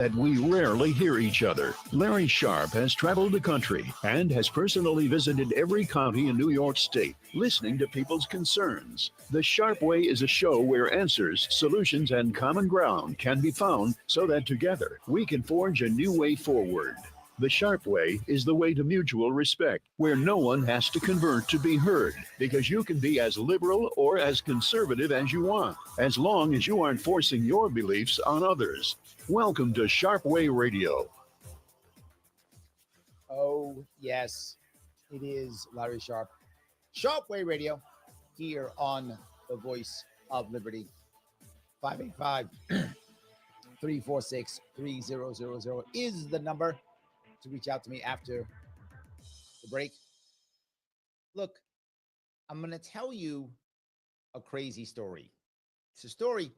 that we rarely hear each other. Larry Sharpe has traveled the country and has personally visited every county in New York State, listening to people's concerns. The Sharpe Way is a show where answers, solutions, and common ground can be found so that together we can forge a new way forward. The Sharpe Way is the way to mutual respect, where no one has to convert to be heard, because you can be as liberal or as conservative as you want, as long as you aren't forcing your beliefs on others. Welcome to Sharpe Way Radio. Oh, yes, it is Larry Sharpe. Sharpe Way Radio here on the Voice of Liberty. 585-346-3000 is the number to reach out to me after the break. Look, I'm going to tell you a crazy story. It's a story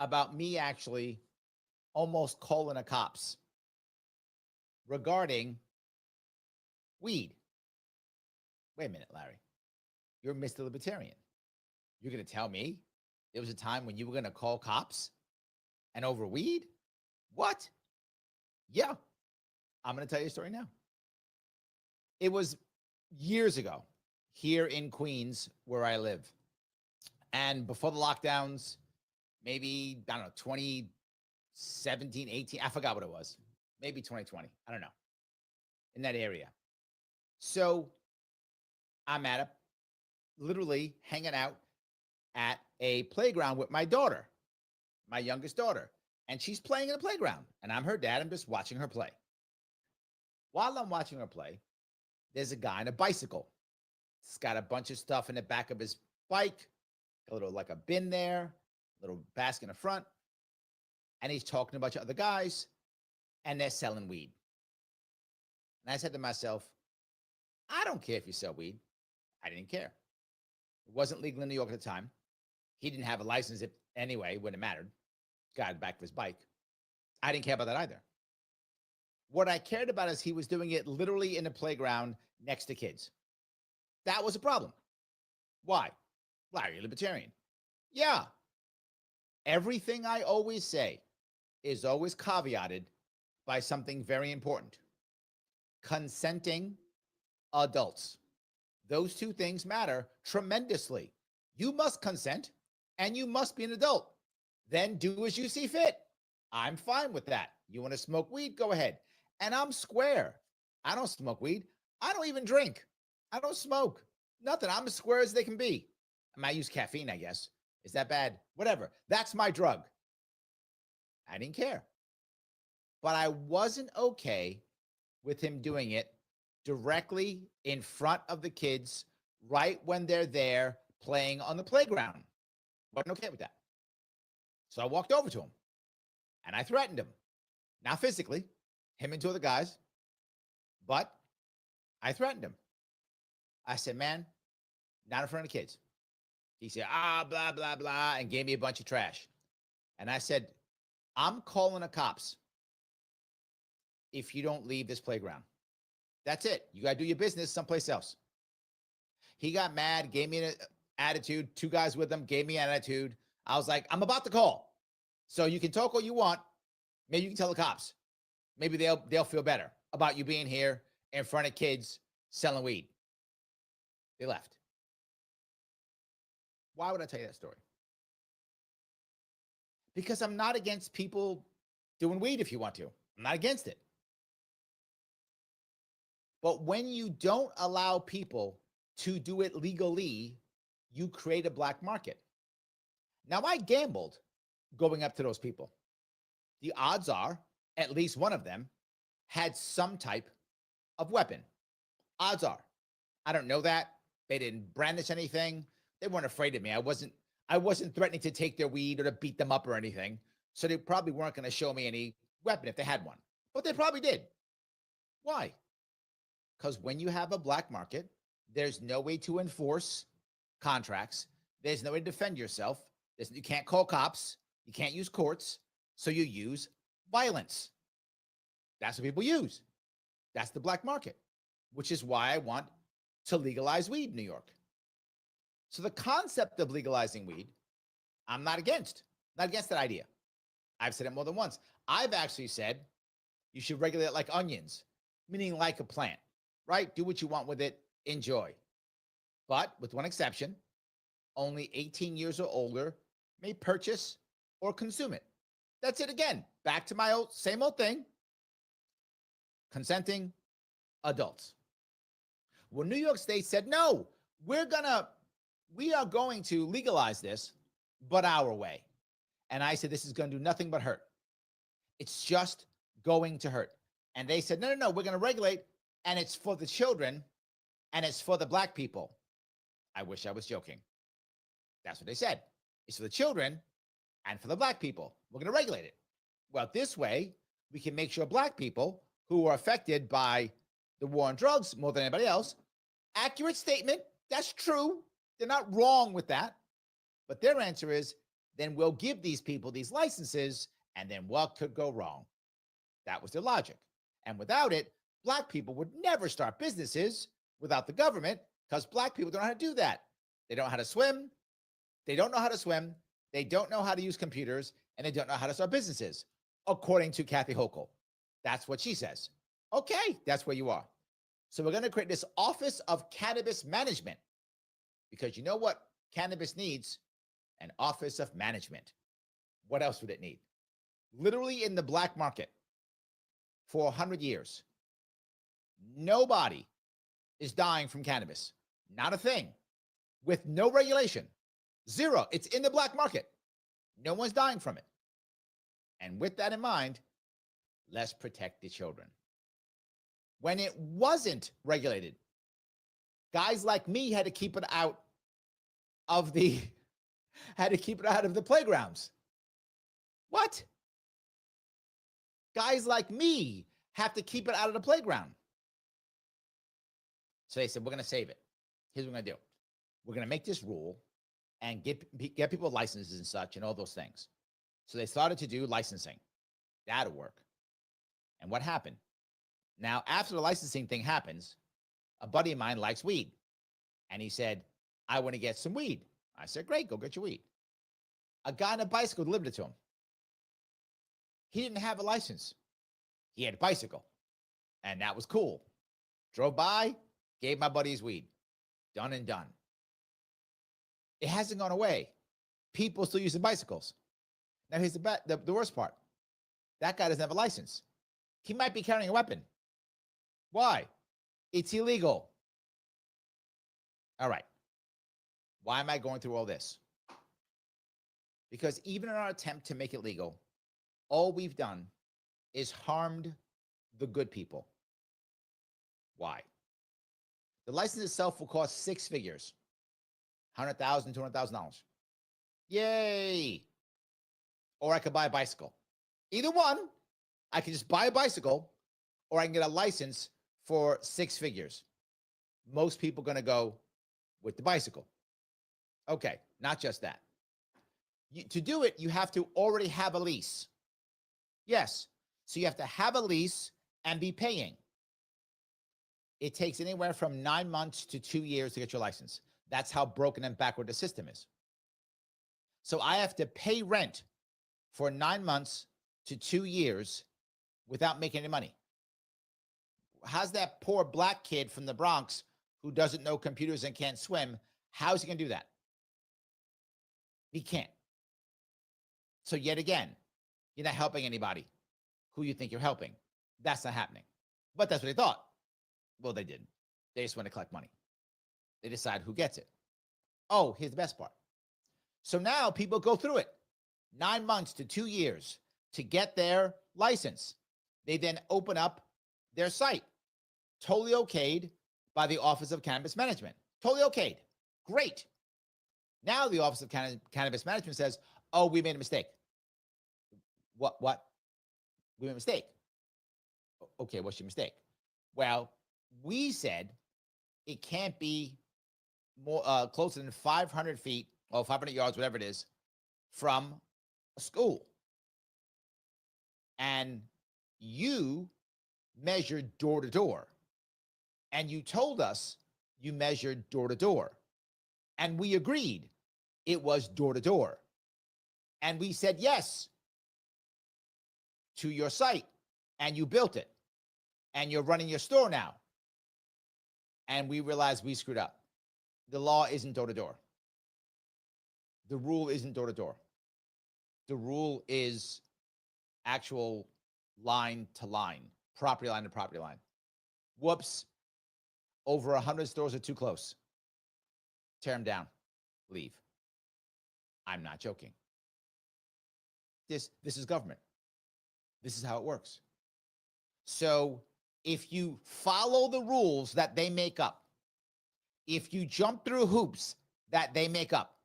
about me actually almost calling the cops regarding weed. Wait a minute, Larry. You're Mr. Libertarian. You're going to tell me there was a time when you were going to call cops and over weed? What? Yeah, I'm going to tell you a story now. It was years ago here in Queens where I live. And before the lockdowns, maybe, I don't know, 2017, 18, I forgot what it was. Maybe 2020, I don't know, in that area. So I'm literally hanging out at a playground with my daughter, my youngest daughter. And she's playing in the playground. And I'm her dad. I'm just watching her play. While I'm watching her play, there's a guy on a bicycle. He's got a bunch of stuff in the back of his bike, a little like a bin there, a little basket in the front. And he's talking to a bunch of other guys, and they're selling weed. And I said to myself, I don't care if you sell weed. I didn't care. It wasn't legal in New York at the time. He didn't have a license anyway, when it mattered. Got it back of his bike. I didn't care about that either. What I cared about is he was doing it literally in the playground next to kids. That was a problem. Why? Larry, you're libertarian. Yeah. Everything I always say is always caveated by something very important. Consenting adults. Those two things matter tremendously. You must consent and you must be an adult. Then do as you see fit. I'm fine with that. You want to smoke weed? Go ahead. And I'm square. I don't smoke weed. I don't even drink. I don't smoke. Nothing. I'm as square as they can be. I might use caffeine, I guess. Is that bad? Whatever. That's my drug. I didn't care. But I wasn't okay with him doing it directly in front of the kids right when they're there playing on the playground. Wasn't okay with that. So I walked over to him and I threatened him. Not physically, him and two other guys, but I threatened him. I said, man, not in front of kids. He said, blah, blah, blah, and gave me a bunch of trash. And I said, I'm calling the cops if you don't leave this playground. That's it. You got to do your business someplace else. He got mad, gave me an attitude. Two guys with him gave me an attitude. I was like, I'm about to call. So you can talk all you want. Maybe you can tell the cops. Maybe they'll feel better about you being here in front of kids selling weed. They left. Why would I tell you that story? Because I'm not against people doing weed if you want to. I'm not against it. But when you don't allow people to do it legally, you create a black market. Now, I gambled going up to those people. The odds are at least one of them had some type of weapon. Odds are. I don't know that. They didn't brandish anything. They weren't afraid of me. I wasn't threatening to take their weed or to beat them up or anything. So they probably weren't going to show me any weapon if they had one. But they probably did. Why? Because when you have a black market, there's no way to enforce contracts. There's no way to defend yourself. You can't call cops. You can't use courts. So you use violence. That's what people use. That's the black market, which is why I want to legalize weed in New York. So the concept of legalizing weed, I'm not against that idea. I've said it more than once. I've actually said you should regulate it like onions, meaning like a plant, right? Do what you want with it, enjoy. But with one exception, only 18 years or older may purchase or consume it. That's it again. Back to my same old thing. Consenting adults. Well, New York State said, no, we are going to legalize this, but our way. And I said, this is going to do nothing but hurt. It's just going to hurt. And they said, no, we're going to regulate, and it's for the children, and it's for the black people. I wish I was joking. That's what they said. It's for the children and for the black people. We're going to regulate it. Well, this way, we can make sure black people who are affected by the war on drugs more than anybody else, accurate statement, that's true. They're not wrong with that. But their answer is, then we'll give these people these licenses, and then what could go wrong? That was their logic. And without it, black people would never start businesses without the government, because black people don't know how to do that. They don't know how to swim. They don't know how to swim. They don't know how to use computers, and they don't know how to start businesses, according to Kathy Hochul. That's what she says. Okay, that's where you are. So we're going to create this Office of Cannabis Management, because you know what cannabis needs? An Office of Management. What else would it need? Literally in the black market for 100 years, nobody is dying from cannabis. Not a thing. With no regulation. Zero. It's in the black market. No one's dying from it. And with that in mind, let's protect the children. When it wasn't regulated, guys like me had to keep it out of the playgrounds. What? Guys like me have to keep it out of the playground. So they said, we're going to save it. Here's what we're going to do. We're going to make this rule and get people licenses and such and all those things. So they started to do licensing. That'll work. And what happened? Now, after the licensing thing happens, a buddy of mine likes weed. And he said, I want to get some weed. I said, great, go get your weed. A guy on a bicycle delivered it to him. He didn't have a license. He had a bicycle. And that was cool. Drove by, gave my buddy his weed. Done and done. It hasn't gone away. People still using bicycles. Now, here's the worst part. That guy doesn't have a license. He might be carrying a weapon. Why? It's illegal. All right. Why am I going through all this? Because even in our attempt to make it legal, all we've done is harmed the good people. Why? The license itself will cost six figures. $100,000, $200,000. Yay. Or I could buy a bicycle. Either one, I can just buy a bicycle, or I can get a license for six figures. Most people are going to go with the bicycle. Okay, not just that. To do it, you have to already have a lease. Yes, so you have to have a lease and be paying. It takes anywhere from 9 months to 2 years to get your license. That's how broken and backward the system is. So I have to pay rent for 9 months to 2 years without making any money. How's that poor black kid from the Bronx who doesn't know computers and can't swim, how's he going to do that? He can't. So yet again, you're not helping anybody who you think you're helping. That's not happening. But that's what they thought. Well, they didn't. They just want to collect money. They decide who gets it. Oh, here's the best part. So now people go through it. 9 months to 2 years to get their license. They then open up their site. Totally okayed by the Office of Cannabis Management. Totally okayed. Great. Now the Office of Cannabis Management says, oh, we made a mistake. What? We made a mistake. Okay, what's your mistake? Well, we said it can't be more closer than 500 feet or 500 yards, whatever it is, from a school. And you measured door to door. And you told us you measured door to door. And we agreed it was door to door. And we said, yes, to your site and you built it and you're running your store now. And we realized we screwed up. The law isn't door to door. The rule isn't door to door. The rule is actual line to line, property line to property line. Whoops. Over 100 stores are too close. Tear them down. Leave. I'm not joking. This is government. This is how it works. So if you follow the rules that they make up, if you jump through hoops that they make up,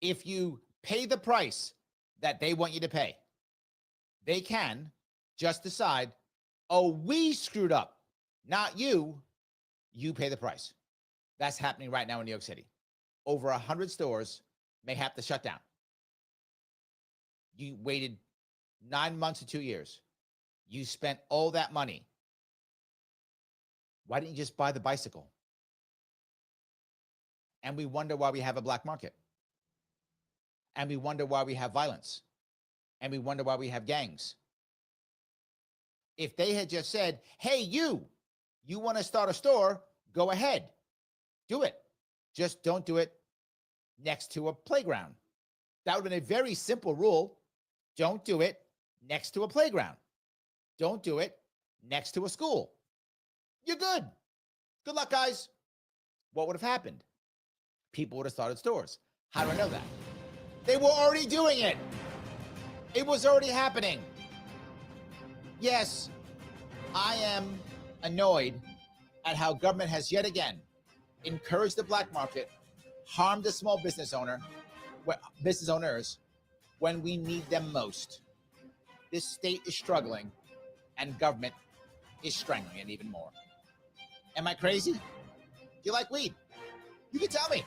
if you pay the price that they want you to pay, they can just decide, oh, we screwed up, not you. You pay the price. That's happening right now in New York City. Over 100 stores may have to shut down. You waited 9 months to 2 years. You spent all that money. Why didn't you just buy the bicycle? And we wonder why we have a black market. And we wonder why we have violence. And we wonder why we have gangs. If they had just said, hey, you want to start a store, go ahead. Do it. Just don't do it next to a playground. That would have been a very simple rule. Don't do it next to a playground. Don't do it next to a school. You're good. Good luck, guys. What would have happened? People would have started stores. How do I know that? They were already doing it. It was already happening. Yes, I am annoyed at how government has yet again encouraged the black market, harmed the small business owners when we need them most. This state is struggling and government is strangling it even more. Am I crazy? Do you like weed? You can tell me.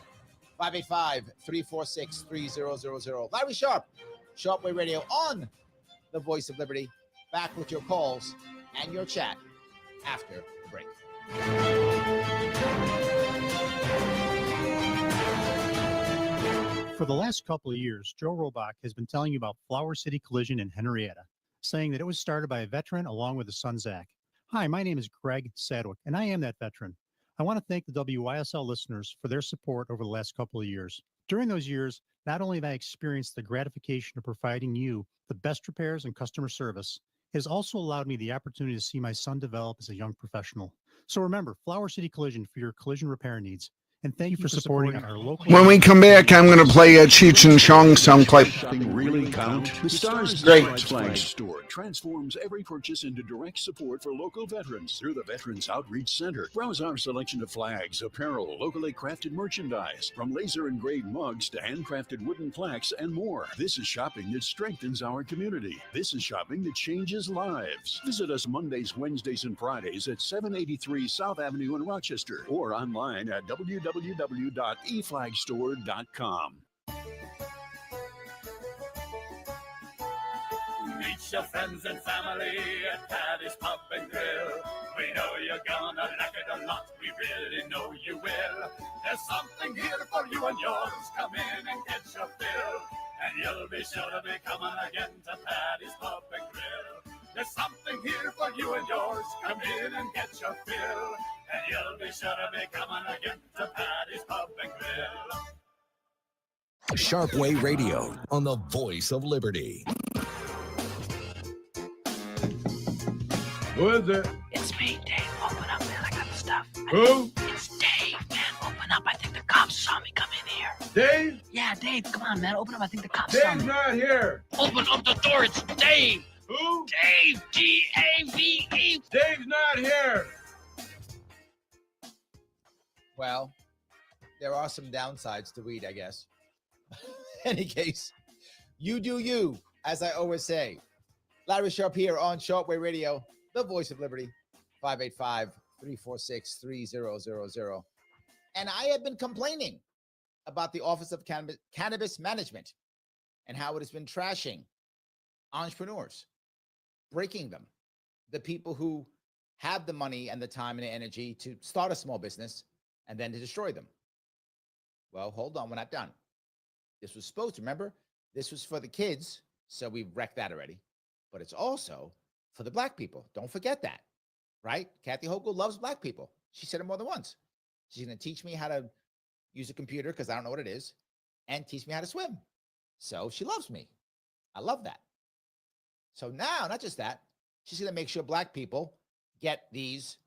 585-346-3000. Larry Sharpe, Sharpe Way Radio on the Voice of Liberty. Back with your calls and your chat after the break. For the last couple of years, Joe Robach has been telling you about Flower City Collision in Henrietta, saying that it was started by a veteran along with his son, Zach. Hi, my name is Greg Sadwick, and I am that veteran. I want to thank the WYSL listeners for their support over the last couple of years. During those years, not only have I experienced the gratification of providing you the best repairs and customer service, it has also allowed me the opportunity to see my son develop as a young professional. So remember, Flower City Collision for your collision repair needs. And thank you for supporting our local... When we come back, I'm going to play a Cheech and Chong song clip. Shopping really count? The Stars Great. Flag Store transforms every purchase into direct support for local veterans through the Veterans Outreach Center. Browse our selection of flags, apparel, locally crafted merchandise, from laser engraved mugs to handcrafted wooden plaques and more. This is shopping that strengthens our community. This is shopping that changes lives. Visit us Mondays, Wednesdays, and Fridays at 783 South Avenue in Rochester or online at www.eflagstore.com. Meet your friends and family at Patty's Pub and Grill. We know you're gonna like it a lot. We really know you will. There's something here for you and yours. Come in and get your fill. And you'll be sure to be coming again to Patty's Pub and Grill. There's something here for you and yours. Come in and get your fill. And you'll be sure to be coming again to Patty's Pub and Grill. Sharpe Way Radio on the Voice of Liberty. Who is it? It's me, Dave. Open up, man. I got the stuff. Who? It's Dave, man. Open up. I think the cops saw me come in here. Dave? Yeah, Dave. Come on, man. Open up. I think the cops saw Dave's me. not here. Open up the door. It's Dave. Who? Dave. D-A-V-E. Dave's not here. Well, there are some downsides to weed, I guess. Any case, you do you, as I always say. Larry Sharpe here on Sharpe Way Radio, the Voice of Liberty, 585-346-3000. And I have been complaining about the Office of Cannabis Management and how it has been trashing entrepreneurs, breaking them, the people who have the money and the time and the energy to start a small business and then to destroy them. Well, hold on, we're not done. This was supposed to, remember, this was for the kids, so we wrecked that already. but it's also for the black people. Don't forget that, right? Kathy Hochul loves black people. She said it more than once. She's going to teach me how to use a computer because I don't know what it is, and teach me how to swim. So she loves me. I love that. So now, not just that, she's going to make sure black people get these,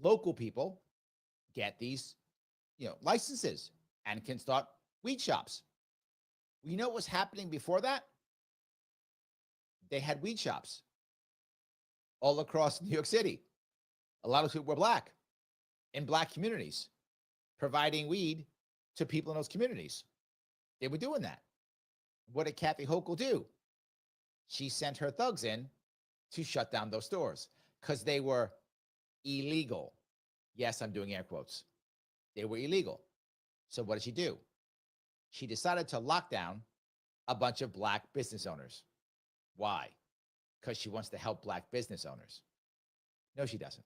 local people get these, licenses and can start weed shops. You know what was happening before that? They had weed shops all across New York City. A lot of people were black in black communities, providing weed to people in those communities. They were doing that. What did Kathy Hochul do? She sent her thugs in to shut down those stores because they were illegal. Yes, I'm doing air quotes. They were illegal. So what did she do? She decided to lock down a bunch of black business owners. Why? Because she wants to help black business owners. No, she doesn't.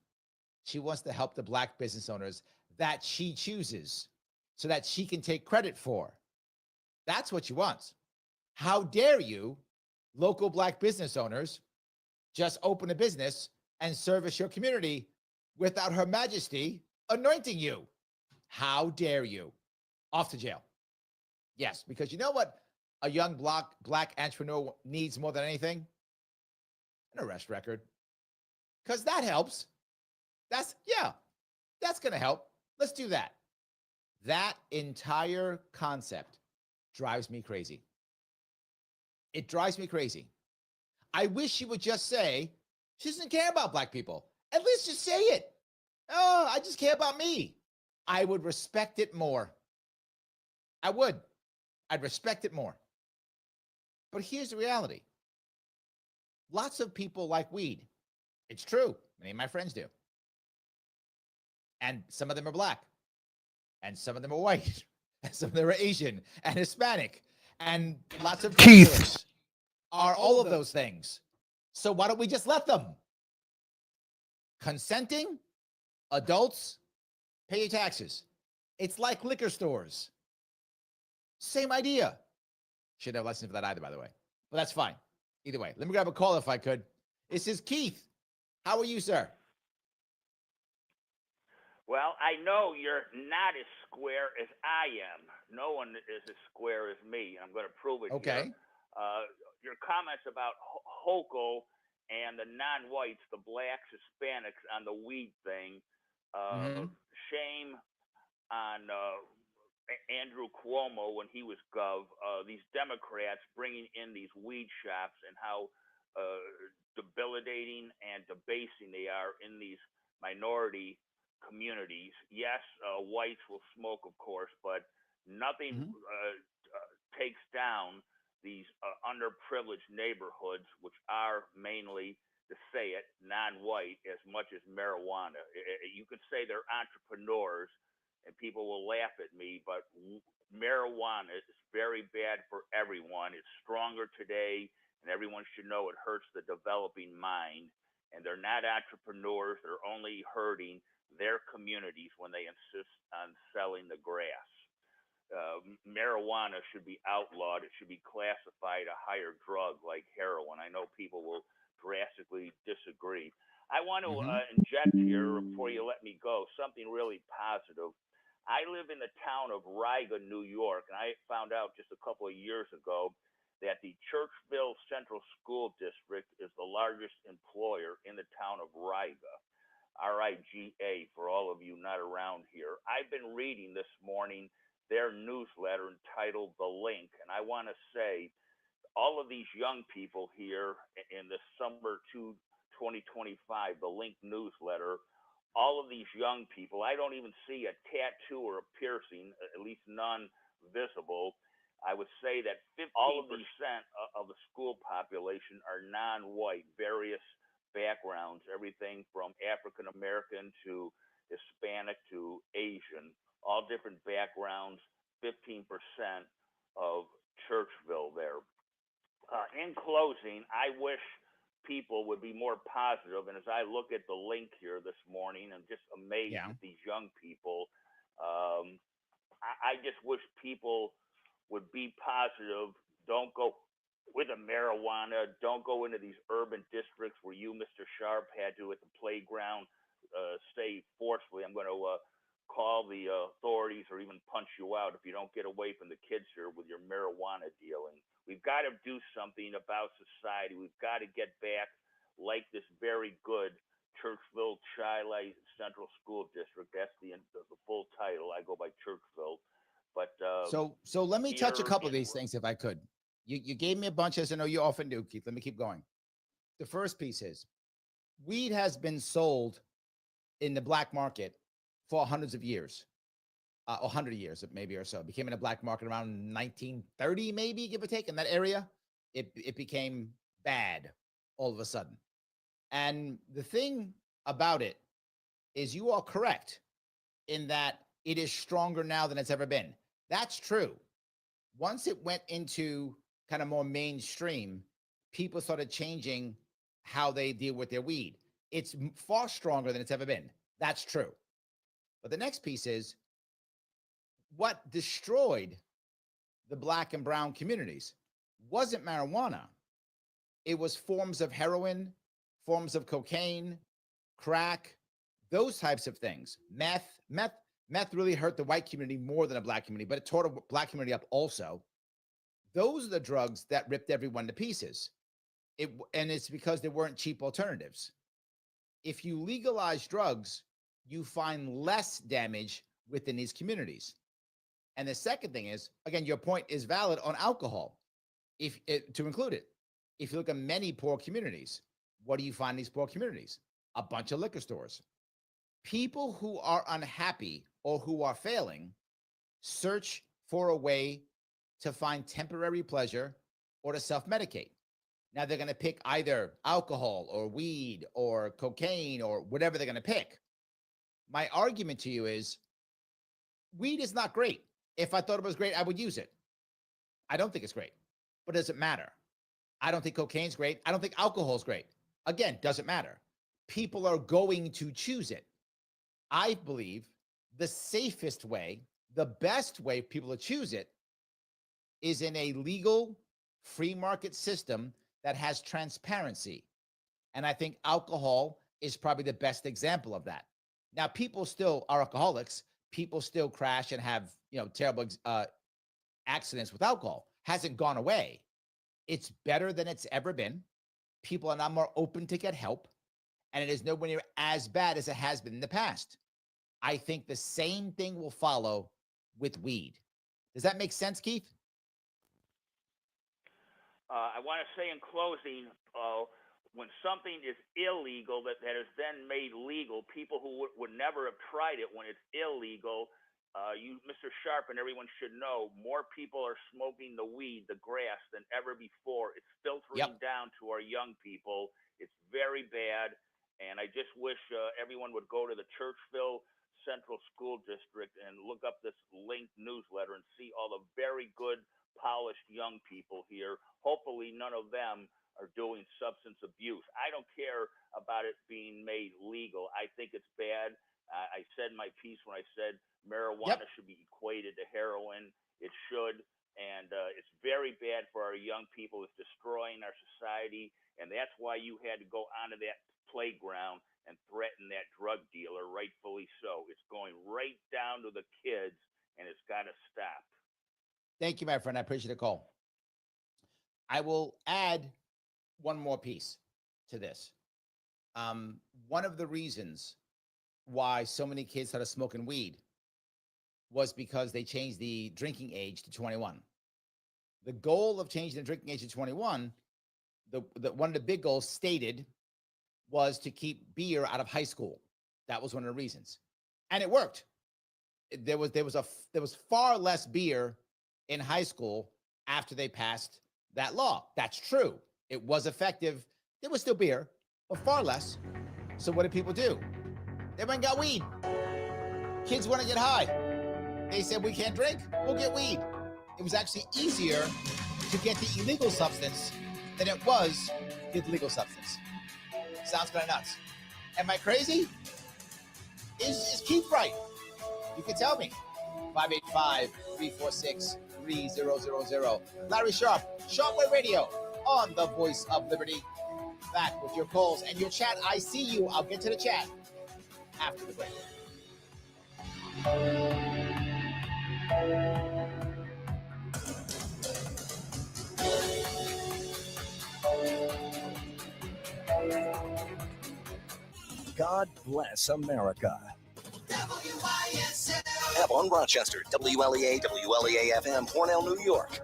She wants to help the black business owners that she chooses so that she can take credit for. That's what she wants. How dare you, local black business owners, just open a business and service your community without Her Majesty anointing you? How dare you? Off to jail. Yes, because you know what a young black entrepreneur needs more than anything? An arrest record. Because that helps. That's going to help. Let's do that. That entire concept drives me crazy. It drives me crazy. I wish she would just say she doesn't care about black people. At least just say it. Oh, I just care about me. I would respect it more. I would. I'd respect it more. But here's the reality. Lots of people like weed. It's true. Many of my friends do. And some of them are black. And some of them are white. And some of them are Asian and Hispanic. And lots of Keith are all of those things. So why don't we just let them? Consenting adults pay your taxes. It's like liquor stores. Same idea. Shouldn't have license for that either, by the way. But that's fine. Either way, let me grab a call if I could. This is Keith. How are you, sir? Well, I know you're not as square as I am. No one is as square as me. I'm going to prove it Okay. here. Your comments about Hochul and the non-whites, the blacks, Hispanics on the weed thing, shame on Andrew Cuomo when he was gov. These Democrats bringing in these weed shops and how debilitating and debasing they are in these minority communities. Yes, whites will smoke, of course, but nothing takes down these underprivileged neighborhoods, which are mainly, to say it, non-white, as much as marijuana. You could say they're entrepreneurs, and people will laugh at me, but marijuana is very bad for everyone. It's stronger today, and everyone should know it hurts the developing mind. And they're not entrepreneurs. They're only hurting their communities when they insist on selling the grass. Marijuana should be outlawed. It should be classified a higher drug like heroin. I know people will drastically disagree. I want to inject here, before you let me go, something really positive. I live in the town of Riga, New York, and I found out just a couple of years ago that the Churchville Central School District is the largest employer in the town of Riga. RIGA, for all of you not around here. I've been reading this morning their newsletter entitled The Link, and I want to say all of these young people here in the summer 2025, The Link newsletter, all of these young people, I don't even see a tattoo or a piercing, at least none visible. I would say that 15% of the school population are non-white, various backgrounds, everything from African American to Hispanic to Asian, all different backgrounds, 15% of Churchville there. In closing, I wish people would be more positive, and as I look at the link here this morning, I'm just amazed at these young people. I just wish people would be positive. Don't go with a marijuana. Don't go into these urban districts where you, Mr. Sharpe, had to at the playground say forcefully, I'm going to call the authorities or even punch you out if you don't get away from the kids here with your marijuana dealing. We've got to do something about society. We've got to get back like this very good Churchville Chi-Lite Central School District. That's the full title. I go by Churchville. But so let me touch a here couple of in these things if I could. You gave me a bunch, as I know you often do, Keith. Let me keep going. The first piece is weed has been sold in the black market for hundreds of years, or 100 years maybe or so. It became in the black market around 1930, maybe, give or take, in that area. It became bad all of a sudden. And the thing about it is you are correct in that it is stronger now than it's ever been. That's true. Once it went into kind of more mainstream, people started changing how they deal with their weed. It's far stronger than it's ever been. That's true. But the next piece is what destroyed the black and brown communities wasn't marijuana. It was forms of heroin, forms of cocaine, crack, those types of things. Meth really hurt the white community more than the black community, but it tore the black community up also. Those are the drugs that ripped everyone to pieces. And it's because there weren't cheap alternatives. If you legalize drugs, you find less damage within these communities. And the second thing is, again, your point is valid on alcohol, to include it. If you look at many poor communities, what do you find in these poor communities? A bunch of liquor stores. People who are unhappy or who are failing search for a way to find temporary pleasure or to self-medicate. Now they're going to pick either alcohol or weed or cocaine or whatever they're going to pick. My argument to you is weed is not great. If I thought it was great, I would use it. I don't think it's great, but does it matter? I don't think cocaine's great. I don't think alcohol's great. Again, doesn't matter. People are going to choose it. I believe the safest way, the best way people to choose it is in a legal free market system that has transparency. And I think alcohol is probably the best example of that. Now, people still are alcoholics. People still crash and have, terrible accidents with alcohol. Hasn't gone away. It's better than it's ever been. People are now more open to get help. And it is nowhere near as bad as it has been in the past. I think the same thing will follow with weed. Does that make sense, Keith? I want to say in closing, when something is illegal that is then made legal, people who would never have tried it when it's illegal, you, Mr. Sharpe, and everyone should know, more people are smoking the weed, the grass, than ever before. It's filtering down to our young people. It's very bad, and I just wish everyone would go to the Churchville Central School District and look up this linked newsletter and see all the very good, polished young people here. Hopefully none of them are doing substance abuse. I don't care about it being made legal. I think it's bad. I said my piece when I said marijuana should be equated to heroin. It should. And it's very bad for our young people. It's destroying our society. And that's why you had to go onto that playground and threaten that drug dealer, rightfully so. It's going right down to the kids, and it's got to stop. Thank you, my friend. I appreciate the call. I will add one more piece to this. One of the reasons why so many kids started smoking weed was because they changed the drinking age to 21. The goal of changing the drinking age to 21, one of the big goals stated was to keep beer out of high school. That was one of the reasons, and it worked. There was far less beer in high school after they passed that law. That's true. It was effective. There was still beer, but far less. So what did people do? They went and got weed. Kids want to get high. They said, we can't drink, we'll get weed. It was actually easier to get the illegal substance than it was to get the legal substance. Sounds kind of nuts. Am I crazy? Is Keith right? You can tell me. 585-346-3000. Larry Sharpe, Sharpe Radio on the Voice of Liberty. Back with your calls and your chat. I see you. I'll get to the chat after the break. God bless America. WYSL. Avon, Rochester, WLEA, WLEA-FM, Cornell, New York.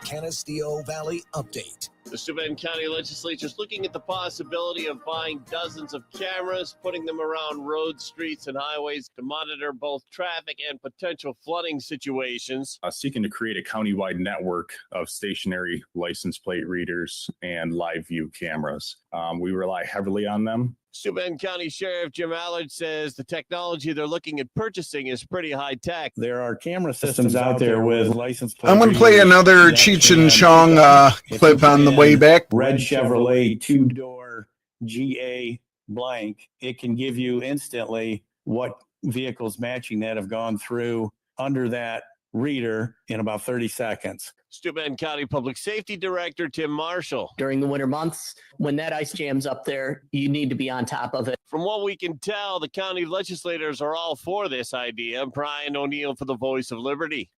Canisteo Valley Update. The Steuben County Legislature is looking at the possibility of buying dozens of cameras, putting them around roads, streets, and highways to monitor both traffic and potential flooding situations. Seeking to create a countywide network of stationary license plate readers and live view cameras. We rely heavily on them. Steuben County Sheriff Jim Allard says the technology they're looking at purchasing is pretty high tech. There are camera systems out there with license plate. I'm going to play another Cheech and Chong clip on the way back. Red Chevrolet 2-door GA blank. It can give you instantly what vehicles matching that have gone through under that reader in about 30 seconds. Steuben County Public Safety Director Tim Marshall. During the winter months, when that ice jam's up there, you need to be on top of it. From what we can tell, the county legislators are all for this idea. Brian O'Neill for the Voice of Liberty.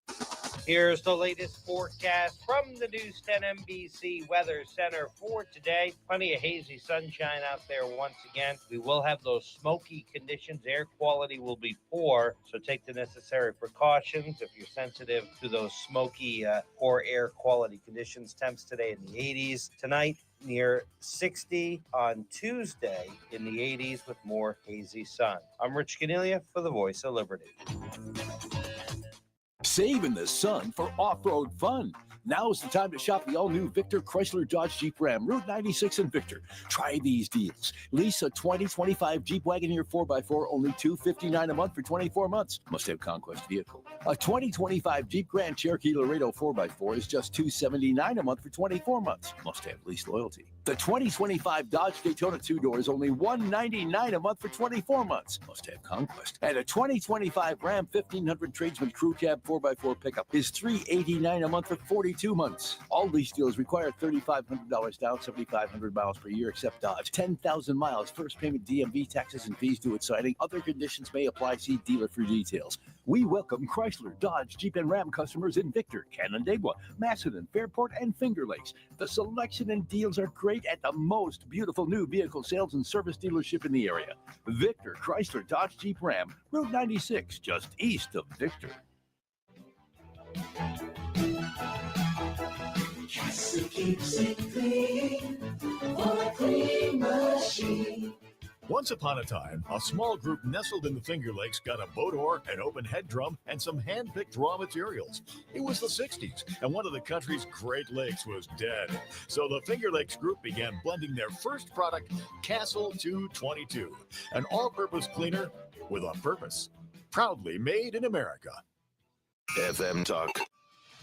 Here's the latest forecast from the News 10 NBC Weather Center for today. Plenty of hazy sunshine out there once again. We will have those smoky conditions. Air quality will be poor, so take the necessary precautions if you're sensitive to those smoky, poor air quality conditions. Temps today in the 80s. Tonight, near 60. On Tuesday, in the 80s with more hazy sun. I'm Rich Cornelia for the Voice of Liberty. Save in the sun for off-road fun. Now's the time to shop the all-new Victor Chrysler Dodge Jeep Ram, Route 96 in Victor. Try these deals. Lease a 2025 Jeep Wagoneer 4x4, only $259 a month for 24 months. Must have Conquest vehicle. A 2025 Jeep Grand Cherokee Laredo 4x4 is just $279 a month for 24 months. Must have lease loyalty. The 2025 Dodge Daytona 2-door is only $199 a month for 24 months. Must have Conquest. And a 2025 Ram 1500 Tradesman Crew Cab 4x4 pickup is $389 a month for 42 months. All lease deals require $3,500 down, 7,500 miles per year, except Dodge. 10,000 miles, first payment, DMV, taxes, and fees due at signing. Other conditions may apply. See dealer for details. We welcome Chrysler, Dodge, Jeep, and Ram customers in Victor, Canandaigua, Macedon, Fairport, and Finger Lakes. The selection and deals are great at the most beautiful new vehicle sales and service dealership in the area. Victor, Chrysler, Dodge, Jeep, Ram, Route 96, just east of Victor. Castle keeps it clean for a clean machine. Once upon a time, a small group nestled in the Finger Lakes got a boat oar, an open head drum, and some hand-picked raw materials. It was the 60s, and one of the country's Great Lakes was dead. So the Finger Lakes group began blending their first product, Castle 222, an all-purpose cleaner with a purpose. Proudly made in America. FM Talk.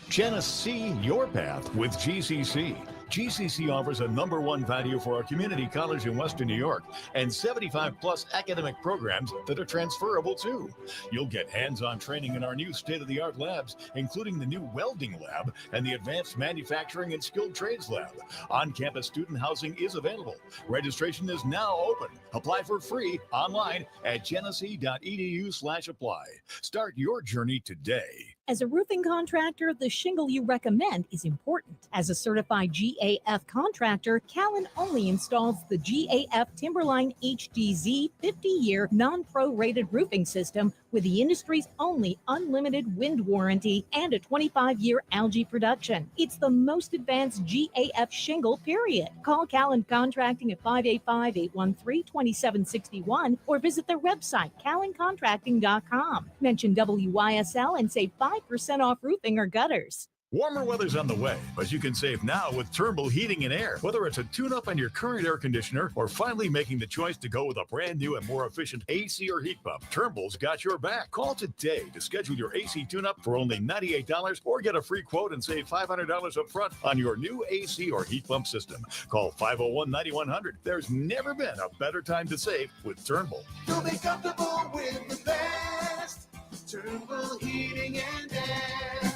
Genesee your path with GCC. GCC offers a #1 value for our community college in Western New York and 75+ academic programs that are transferable too. You'll get hands-on training in our new state-of-the-art labs, including the new welding lab and the advanced manufacturing and skilled trades lab. On-campus student housing is available. Registration is now open. Apply for free online at genesee.edu/apply. Start your journey today. As a roofing contractor, the shingle you recommend is important. As a certified GAF contractor, Callan only installs the GAF Timberline HDZ 50-year non-pro-rated roofing system with the industry's only unlimited wind warranty and a 25-year algae production. It's the most advanced GAF shingle, period. Call Callan Contracting at 585-813-2761 or visit their website, callancontracting.com. Mention WYSL and save 5% off roofing or gutters. Warmer weather's on the way, but you can save now with Turnbull Heating and Air. Whether it's a tune-up on your current air conditioner or finally making the choice to go with a brand new and more efficient AC or heat pump, Turnbull's got your back. Call today to schedule your AC tune-up for only $98 or get a free quote and save $500 up front on your new AC or heat pump system. Call 501-9100. There's never been a better time to save with Turnbull. You'll be comfortable with the best. Turnbull Heating and Air.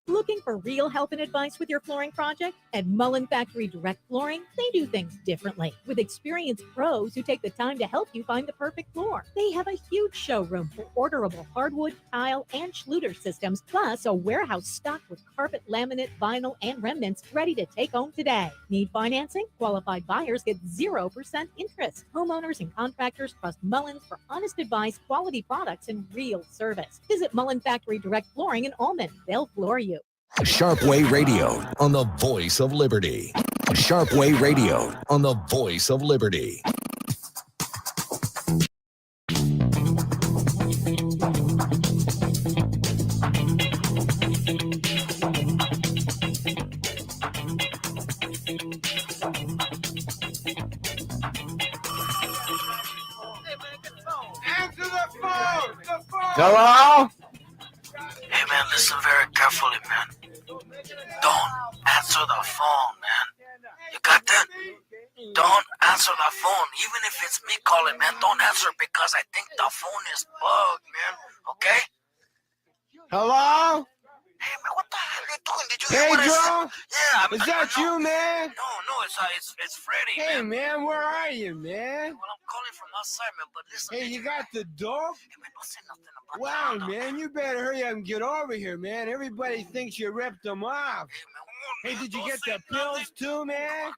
Looking for real help and advice with your flooring project? At Mullen Factory Direct Flooring, they do things differently with experienced pros who take the time to help you find the perfect floor. They have a huge showroom for orderable hardwood, tile, and Schluter systems, plus a warehouse stocked with carpet, laminate, vinyl, and remnants ready to take home today. Need financing? Qualified buyers get 0% interest. Homeowners and contractors trust Mullins for honest advice, quality products, and real service. Visit Mullen Factory Direct Flooring in Allman. They'll floor you. Sharpe Way Radio on the voice of liberty. Sharpe Way Radio on the voice of liberty. Answer the phone! The phone! Hello? Hey, man, listen very carefully, man. Don't answer the phone, man. You got that? Don't answer the phone. Even if it's me calling, man, don't answer because I think the phone is bugged, man. Okay? Hello? Hey, man, what the hell are you doing? Did you hear what I Pedro? said? Yeah, Is that you, man? No, it's Freddie, Hey, man. man, where are you, man? Well, I'm calling from outside, man, but listen. Hey, you got the dog? Hey, man, don't say nothing about Wow, that. man, you better hurry up and get over here, man. Everybody thinks you ripped them off. Hey, did you get the pills too, man?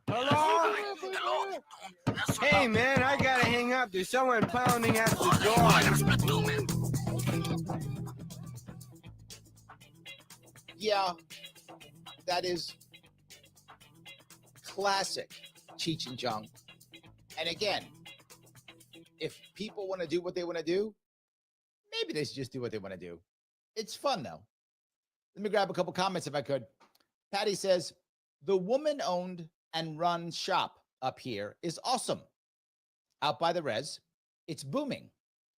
Hello? Hello? Don't answer Hey, man, I gotta hang up. There's someone pounding at the door. Yeah, that is classic Cheech and Chong. And again, if people want to do what they want to do, maybe they should just do what they want to do. It's fun, though. Let me grab a couple comments if I could. Patty says, the woman-owned and run shop up here is awesome. Out by the res, it's booming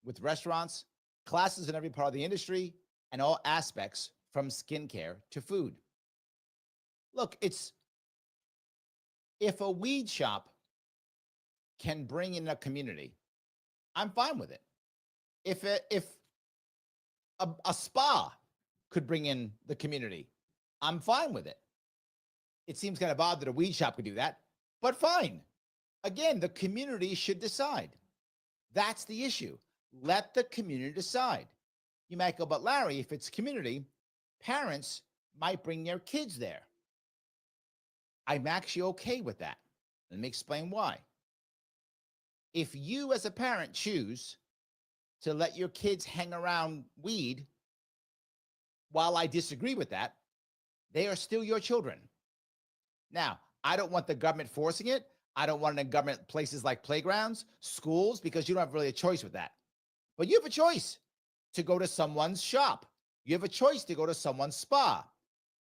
with restaurants, classes in every part of the industry, and all aspects from skincare to food. Look, if a weed shop can bring in a community, I'm fine with it. If a spa could bring in the community, I'm fine with it. It seems kind of odd that a weed shop could do that, but fine. Again, the community should decide. That's the issue. Let the community decide. You might go, but Larry, if it's community, parents might bring their kids there. I'm actually okay with that. Let me explain why. If you as a parent choose to let your kids hang around weed, while I disagree with that, they are still your children. Now, I don't want the government forcing it. I don't want it in government places like playgrounds, schools, because you don't have really a choice with that. But you have a choice to go to someone's shop. You have a choice to go to someone's spa.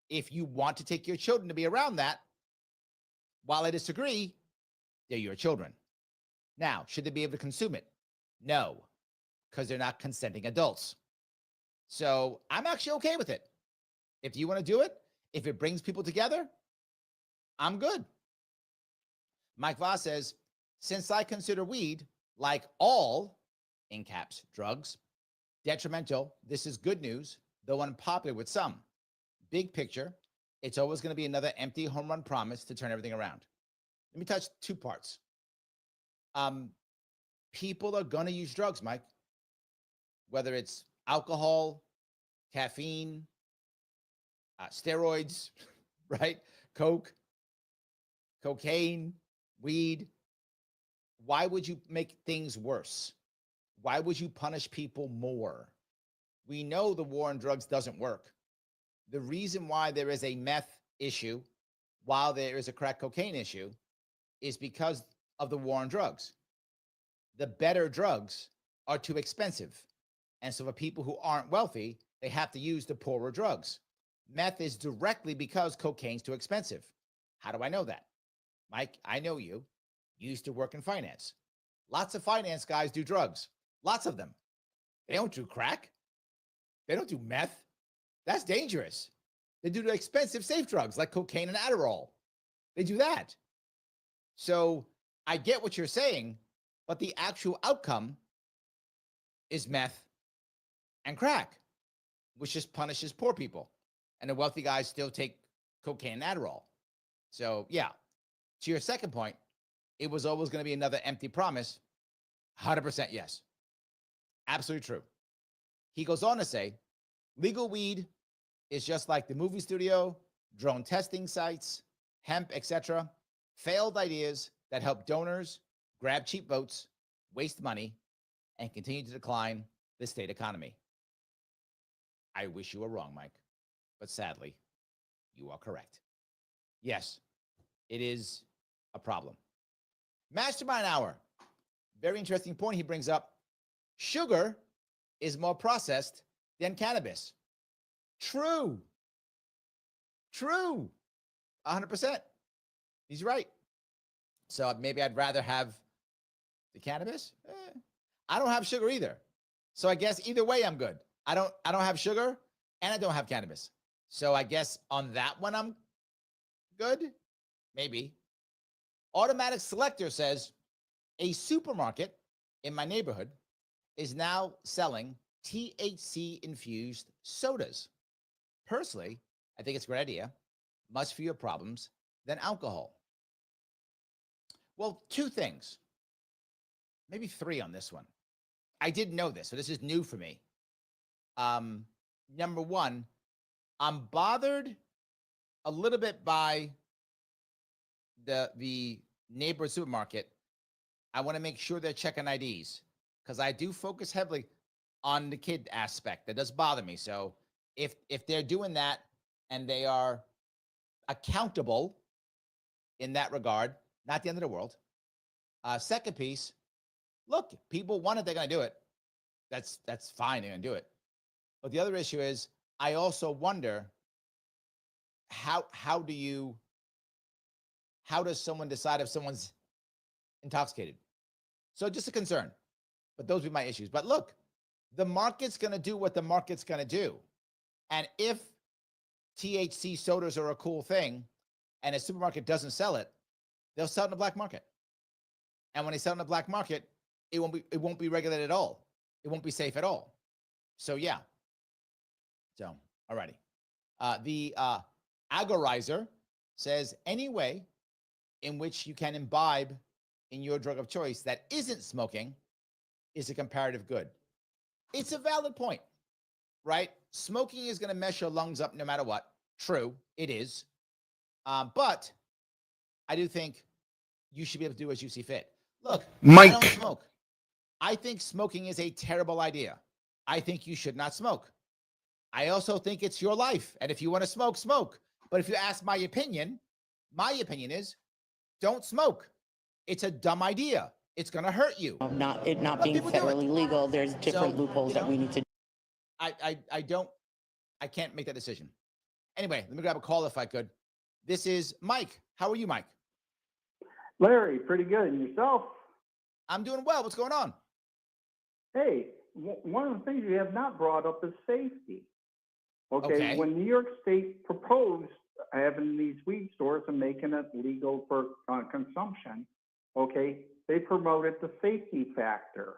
If you want to take your children to be around that, while I disagree, they're your children. Now, should they be able to consume it? No, because they're not consenting adults. So I'm actually okay with it. If you want to do it, if it brings people together, I'm good. Mike Voss says, since I consider weed, like all, in caps, drugs, detrimental, this is good news, though unpopular with some. Big picture, it's always going to be another empty home run promise to turn everything around. Let me touch two parts. People are going to use drugs, Mike, whether it's alcohol, caffeine, steroids, right? Coke, cocaine, weed. Why would you make things worse? Why would you punish people more? We know the war on drugs doesn't work. The reason why there is a meth issue while there is a crack cocaine issue is because of the war on drugs. The better drugs are too expensive. And so for people who aren't wealthy, they have to use the poorer drugs. Meth is directly because cocaine's too expensive. How do I know that? Mike, I know you. You used to work in finance. Lots of finance guys do drugs. Lots of them. They don't do crack. They don't do meth. That's dangerous. They do the expensive safe drugs like cocaine and Adderall. They do that. So I get what you're saying, but the actual outcome is meth and crack, which just punishes poor people. And the wealthy guys still take cocaine and Adderall. So, yeah, to your second point, it was always going to be another empty promise. 100% yes. Absolutely true. He goes on to say, legal weed is just like the movie studio, drone testing sites, hemp, etc. Failed ideas that help donors grab cheap votes, waste money, and continue to decline the state economy. I wish you were wrong, Mike, but sadly, you are correct. Yes, it is a problem. Mastermind Hour. Very interesting point he brings up. Sugar is more processed than cannabis. True. True. 100%. He's right. So maybe I'd rather have the cannabis. I don't have sugar either. So I guess either way I'm good. I don't have sugar and I don't have cannabis. So I guess on that one I'm good. Maybe. Automatic Selector says a supermarket in my neighborhood is now selling THC infused sodas. Personally, I think it's a great idea. Much fewer problems than alcohol. Well, two things, maybe three on this one. I didn't know this, so this is new for me. Number one, I'm bothered a little bit by the neighborhood supermarket. I want to make sure they're checking IDs because I do focus heavily on the kid aspect. That does bother me. So if they're doing that and they are accountable in that regard, not the end of the world. Second piece, look, people want it, they're going to do it. That's fine, they're going to do it. But the other issue is, I also wonder how does someone decide if someone's intoxicated? So just a concern. But those would be my issues. But look, the market's going to do what the market's going to do. And if THC sodas are a cool thing and a supermarket doesn't sell it, they'll sell it in the black market. And when they sell it in the black market, it won't be regulated at all. It won't be safe at all. So yeah. So, alrighty. The Agorizer says any way in which you can imbibe in your drug of choice that isn't smoking is a comparative good. It's a valid point, right? Smoking is going to mess your lungs up no matter what. True, it is. But I do think you should be able to do as you see fit. Look, Mike. I don't smoke. I think smoking is a terrible idea. I think you should not smoke. I also think it's your life. And if you want to smoke, smoke. But if you ask my opinion is don't smoke. It's a dumb idea. It's going to hurt you. Not being federally legal, there's different loopholes that we need to. I can't make that decision. Anyway, let me grab a call if I could. This is Mike. How are you, Mike? Larry, pretty good. And yourself? I'm doing well. What's going on? Hey, one of the things you have not brought up is safety. Okay. When New York State proposed having these weed stores and making it legal for consumption, okay, they promoted the safety factor.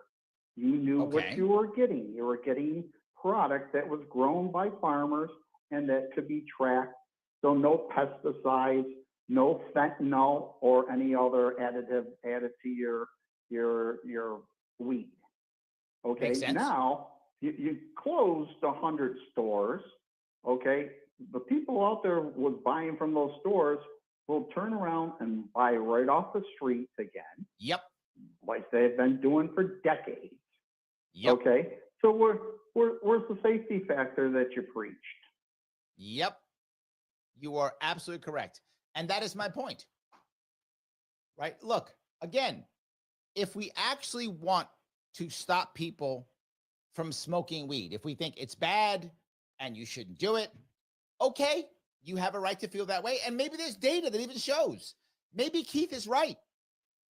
You knew what you were getting. You were getting product that was grown by farmers and that could be tracked. So no pesticides, no fentanyl or any other additive added to your weed. Okay. Makes sense. Now you closed 100 stores. Okay. The people out there was buying from those stores will turn around and buy right off the streets again. Yep. Like they've been doing for decades. Yep. Okay. So where's the safety factor that you preached? Yep. You are absolutely correct. And that is my point. Right? Look, again, if we actually want to stop people from smoking weed, if we think it's bad and you shouldn't do it, okay, you have a right to feel that way. And maybe there's data that even shows. Maybe Keith is right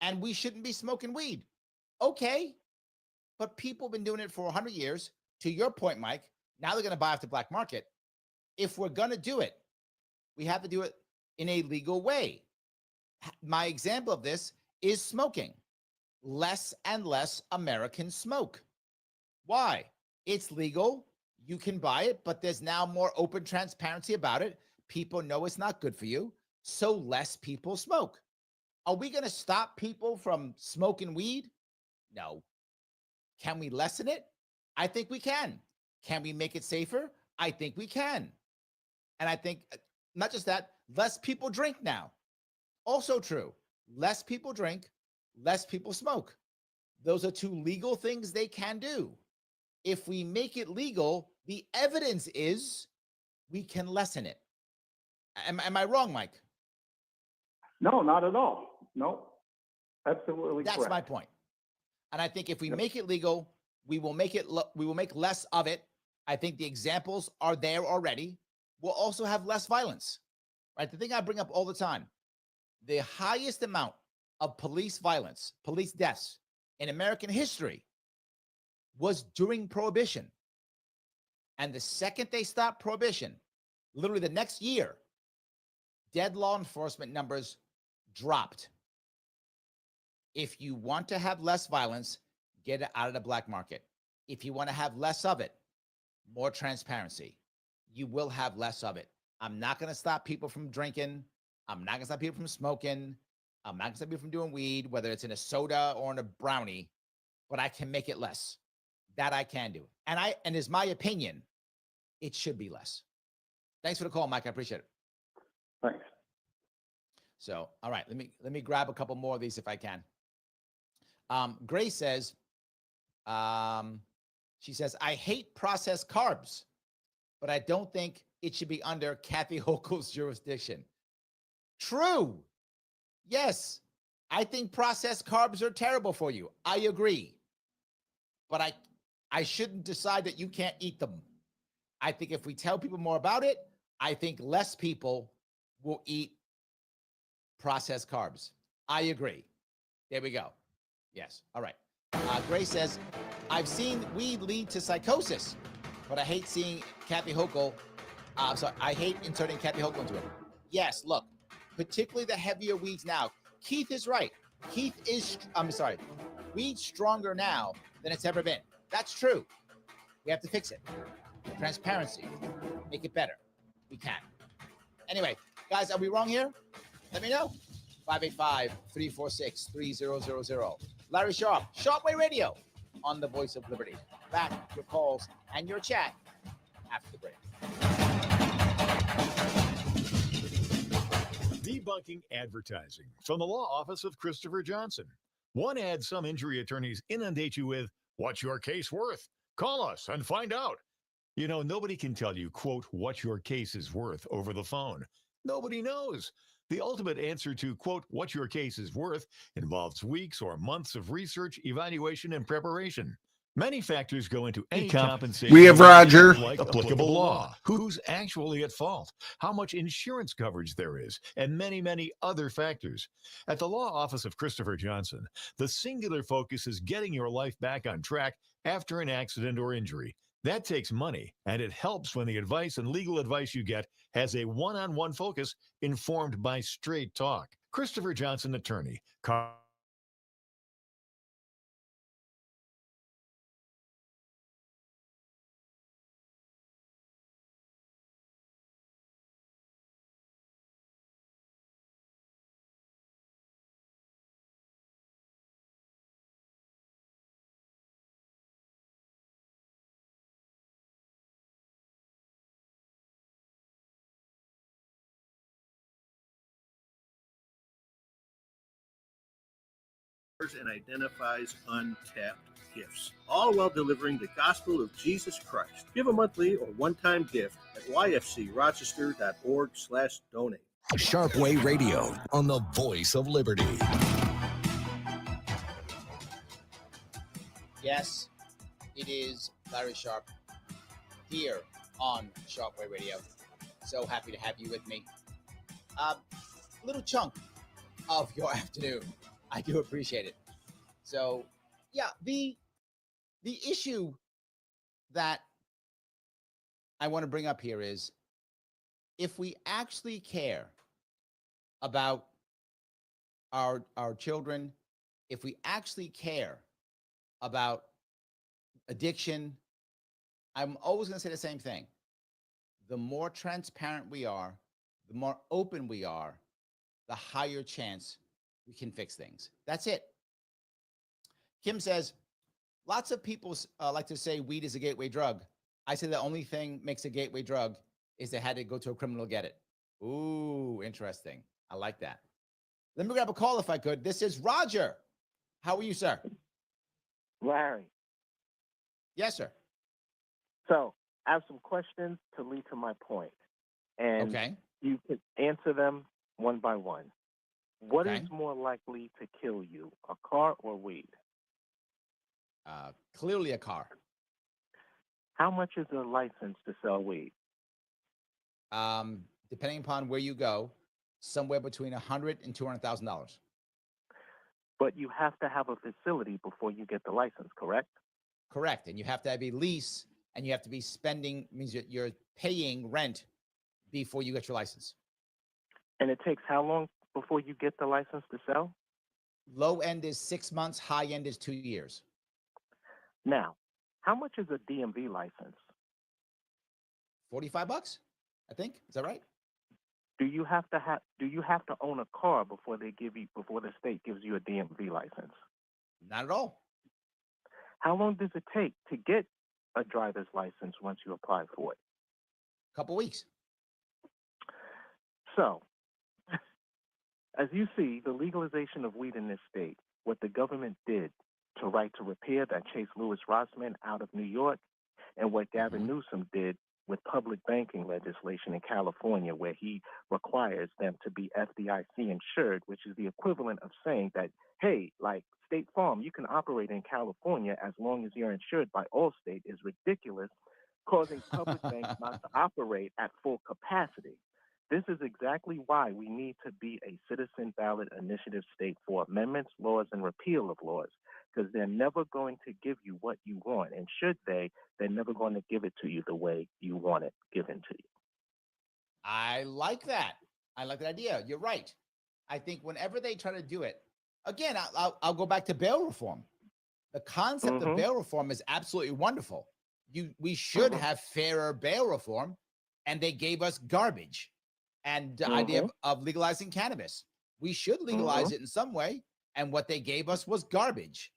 and we shouldn't be smoking weed. Okay. But people have been doing it for 100 years. To your point, Mike, now they're going to buy off the black market. If we're going to do it, we have to do it in a legal way. My example of this is smoking. Less and less Americans smoke. Why? It's legal. You can buy it, but there's now more open transparency about it. People know it's not good for you, so less people smoke. Are we going to stop people from smoking weed? No. Can we lessen it? I think we can. Can we make it safer? I think we can. And I think not just that, less people drink now. Also true. Less people drink, less people smoke. Those are two legal things they can do. If we make it legal, the evidence is we can lessen it. Am I wrong, Mike? No, not at all. No, absolutely That's correct. my point. And I think if we make it legal, we will make less of it. I think the examples are there already. We'll also have less violence. Right? The thing I bring up all the time, the highest amount of police violence, police deaths in American history was during Prohibition. And the second they stopped Prohibition, literally the next year, dead law enforcement numbers dropped. If you want to have less violence, get it out of the black market. If you want to have less of it, more transparency, you will have less of it. I'm not going to stop people from drinking. I'm not going to stop people from smoking. I'm not going to stop people from doing weed, whether it's in a soda or in a brownie, but I can make it less. That I can do. And is my opinion, it should be less. Thanks for the call, Mike. I appreciate it. Thanks. So, all right, let me grab a couple more of these if I can. Grace says, she says, I hate processed carbs, but I don't think it should be under Kathy Hochul's jurisdiction. True. Yes, I think processed carbs are terrible for you. I agree. But I shouldn't decide that you can't eat them. I think if we tell people more about it, I think less people will eat processed carbs. I agree. There we go. Yes. All right. Grace says, I've seen weed lead to psychosis, but I hate seeing Kathy Hochul. I hate inserting Kathy Hochul into it. Yes, look, particularly the heavier weeds now. Keith is right. Weed's stronger now than it's ever been. That's true. We have to fix it. Transparency. Make it better. We can. Anyway, guys, are we wrong here? Let me know. 585-346-3000. Larry Sharpe, Sharpe Way Radio on the Voice of Liberty. Back, your calls and your chat after the break. Debunking advertising from the law office of Christopher Johnson. One ad some injury attorneys inundate you with, what's your case worth? Call us and find out. You know, nobody can tell you, quote, what your case is worth over the phone. Nobody knows. The ultimate answer to, quote, what your case is worth involves weeks or months of research, evaluation, and preparation. Many factors go into any compensation. We have Roger. Like applicable law, who's actually at fault, how much insurance coverage there is, and many, many other factors. At the law office of Christopher Johnson, the singular focus is getting your life back on track after an accident or injury. That takes money, and it helps when the advice and legal advice you get has a one-on-one focus informed by straight talk. Christopher Johnson, attorney. And identifies untapped gifts, all while delivering the gospel of Jesus Christ. Give a monthly or one-time gift at yfcrochester.org/donate. Sharpe Way Radio on the Voice of Liberty. Yes, it is Larry Sharpe here on Sharpe Way Radio. So happy to have you with me. Little chunk of your afternoon. I do appreciate it. So, yeah, the issue that I want to bring up here is if we actually care about our children, if we actually care about addiction, I'm always going to say the same thing. The more transparent we are, the more open we are, the higher chance we can fix things. That's it. Kim says, lots of people like to say weed is a gateway drug. I say the only thing makes a gateway drug is they had to go to a criminal to get it. Ooh, interesting. I like that. Let me grab a call if I could. This is Roger. How are you, sir? Larry. Yes, sir. So I have some questions to lead to my point, and you can answer them one by one. What is more likely to kill you, a car or weed? Clearly a car. How much is a license to sell weed? Depending upon where you go, somewhere between $100,000 and $200,000. But you have to have a facility before you get the license, correct? Correct. And you have to have a lease, and you have to be spending, means you're paying rent before you get your license. And it takes how long before you get the license to sell? Low end is 6 months, high end is 2 years. Now, how much is a DMV license? $45, I think. Is that right? Do you have to own a car before the state gives you a DMV license? Not at all. How long does it take to get a driver's license once you apply for it? A couple weeks. So, as you see, the legalization of weed in this state, what the government did to right to repair that chased Louis Rossman out of New York, and what Gavin Newsom did with public banking legislation in California, where he requires them to be FDIC insured, which is the equivalent of saying that, hey, like State Farm, you can operate in California as long as you're insured by Allstate, is ridiculous, causing public banks not to operate at full capacity. This is exactly why we need to be a citizen ballot initiative state for amendments, laws, and repeal of laws, because they're never going to give you what you want. And should they, they're never going to give it to you the way you want it given to you. I like that. I like that idea. You're right. I think whenever they try to do it, again, I'll go back to bail reform. The concept of bail reform is absolutely wonderful. We should have fairer bail reform, and they gave us garbage. And the idea of legalizing cannabis. We should legalize it in some way, and what they gave us was garbage.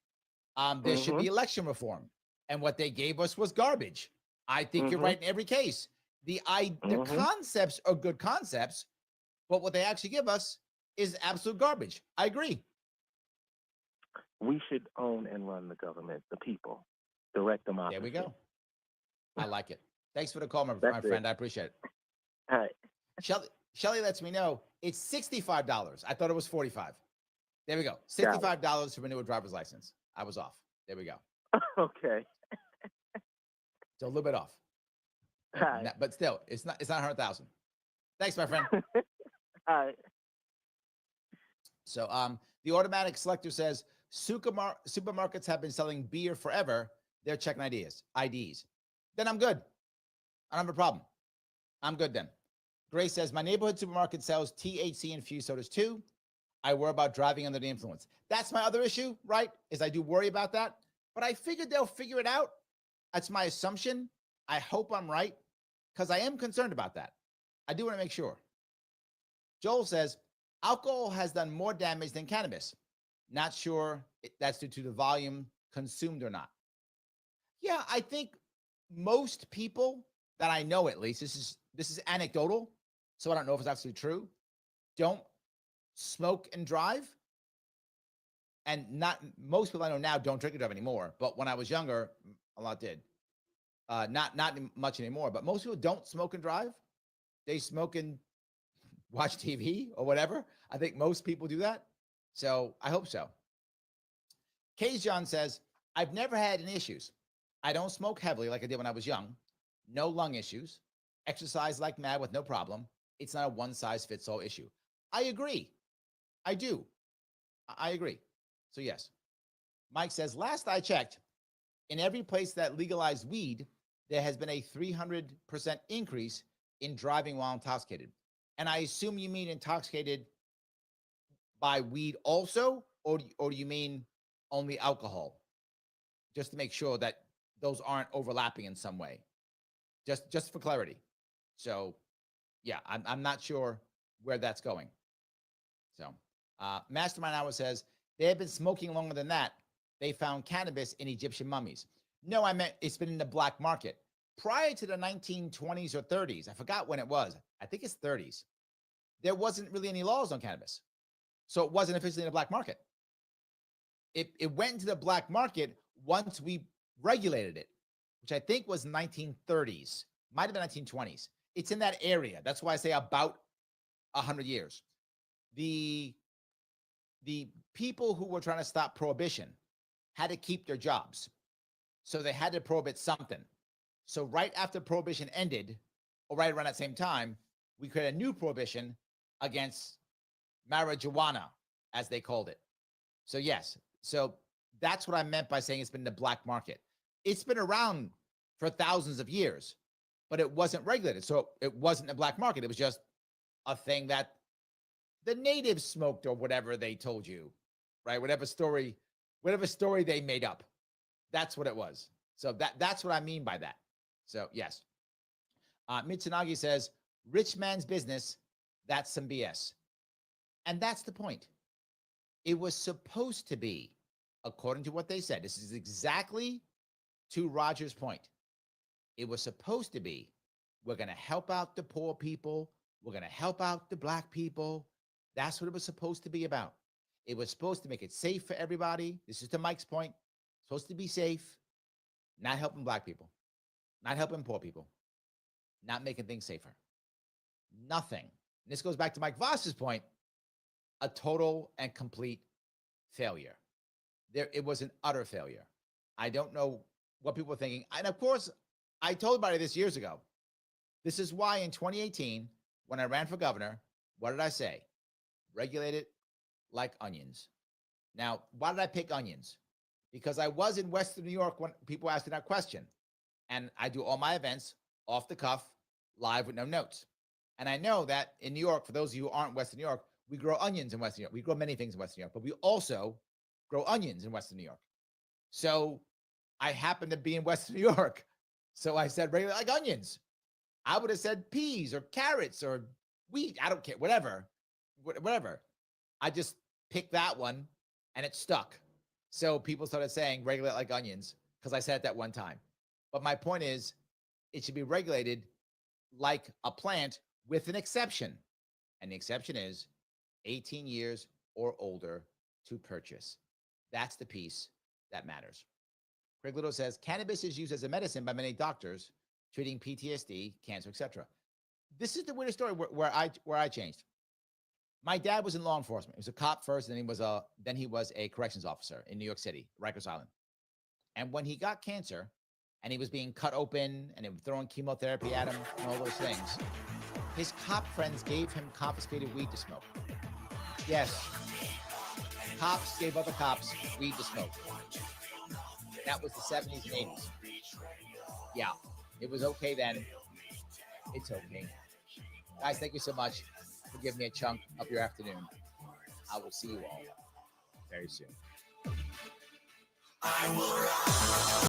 There should be election reform, and what they gave us was garbage. I think you're right in every case. The concepts are good concepts, but what they actually give us is absolute garbage. I agree. We should own and run the government, the people, direct democracy. There we go. I like it. Thanks for the call, my friend. I appreciate it. All right. Shelly lets me know it's $65. I thought it was $45. There we go. $65 to renew a driver's license. I was off. There we go. Okay. So a little bit off. But still, it's not 100,000. Thanks, my friend. All right. So the automatic selector says supermarkets have been selling beer forever. They're checking IDs. Then I'm good. I don't have a problem. I'm good then. Grace says, my neighborhood supermarket sells THC infused sodas too. I worry about driving under the influence. That's my other issue, right? Is I do worry about that. But I figured they'll figure it out. That's my assumption. I hope I'm right, because I am concerned about that. I do want to make sure. Joel says, alcohol has done more damage than cannabis. Not sure that's due to the volume consumed or not. Yeah, I think most people that I know, at least, this is anecdotal, so I don't know if it's absolutely true, don't smoke and drive. And not most people I know now don't drink and drive anymore. But when I was younger, a lot did. Not much anymore. But most people don't smoke and drive. They smoke and watch TV or whatever. I think most people do that. So I hope so. K. John says, I've never had any issues. I don't smoke heavily like I did when I was young. No lung issues. Exercise like mad with no problem. It's not a one-size-fits-all issue. I agree. I do. I agree. So yes. Mike says, last I checked, in every place that legalized weed, there has been a 300% increase in driving while intoxicated. And I assume you mean intoxicated by weed also, or do you mean only alcohol? Just to make sure that those aren't overlapping in some way. Just for clarity. So, yeah, I'm not sure where that's going. So, Mastermind Hour says they have been smoking longer than that. They found cannabis in Egyptian mummies. No, I meant it's been in the black market prior to the 1920s or 30s. I forgot when it was. I think it's 30s. There wasn't really any laws on cannabis, so it wasn't officially in the black market. It went into the black market once we regulated it, which I think was 1930s, might have been 1920s. It's in that area. That's why I say about 100 years. The people who were trying to stop prohibition had to keep their jobs. So they had to prohibit something. So right after prohibition ended, or right around that same time, we created a new prohibition against marijuana, as they called it. So yes, so that's what I meant by saying it's been the black market. It's been around for thousands of years, but it wasn't regulated. So it wasn't the black market. It was just a thing that the natives smoked or whatever they told you, right? Whatever story they made up. That's what it was. So that's what I mean by that. So yes. Mitsunagi says, rich man's business, that's some BS. And that's the point. It was supposed to be, according to what they said, this is exactly to Roger's point. It was supposed to be, we're going to help out the poor people. We're going to help out the black people. That's what it was supposed to be about. It was supposed to make it safe for everybody. This is to Mike's point. Supposed to be safe, not helping black people, not helping poor people, not making things safer. Nothing. And this goes back to Mike Voss's point, a total and complete failure. It was an utter failure. I don't know what people are thinking. And of course, I told everybody this years ago. This is why in 2018, when I ran for governor, what did I say? Regulate it like onions. Now, why did I pick onions? Because I was in Western New York when people asked me that question. And I do all my events off the cuff, live with no notes. And I know that in New York, for those of you who aren't Western New York, we grow onions in Western New York. We grow many things in Western New York, but we also grow onions in Western New York. So I happen to be in Western New York. So I said regular like onions. I would have said peas or carrots or wheat. I don't care, whatever. I just picked that one and it stuck. So people started saying regulate like onions because I said it that one time. But my point is, it should be regulated like a plant with an exception. And the exception is 18 years or older to purchase. That's the piece that matters. Craig Little says, cannabis is used as a medicine by many doctors treating PTSD, cancer, etc. This is the weirdest story where I changed. My dad was in law enforcement. He was a cop first, and then he was a corrections officer in New York City, Rikers Island. And when he got cancer, and he was being cut open, and they were throwing chemotherapy at him, and all those things, his cop friends gave him confiscated weed to smoke. Yes, cops gave other cops weed to smoke. That was the 70s and 80s. Yeah, it was okay then. It's okay. Guys, thank you so much for giving me a chunk of your afternoon. I will see you all very soon.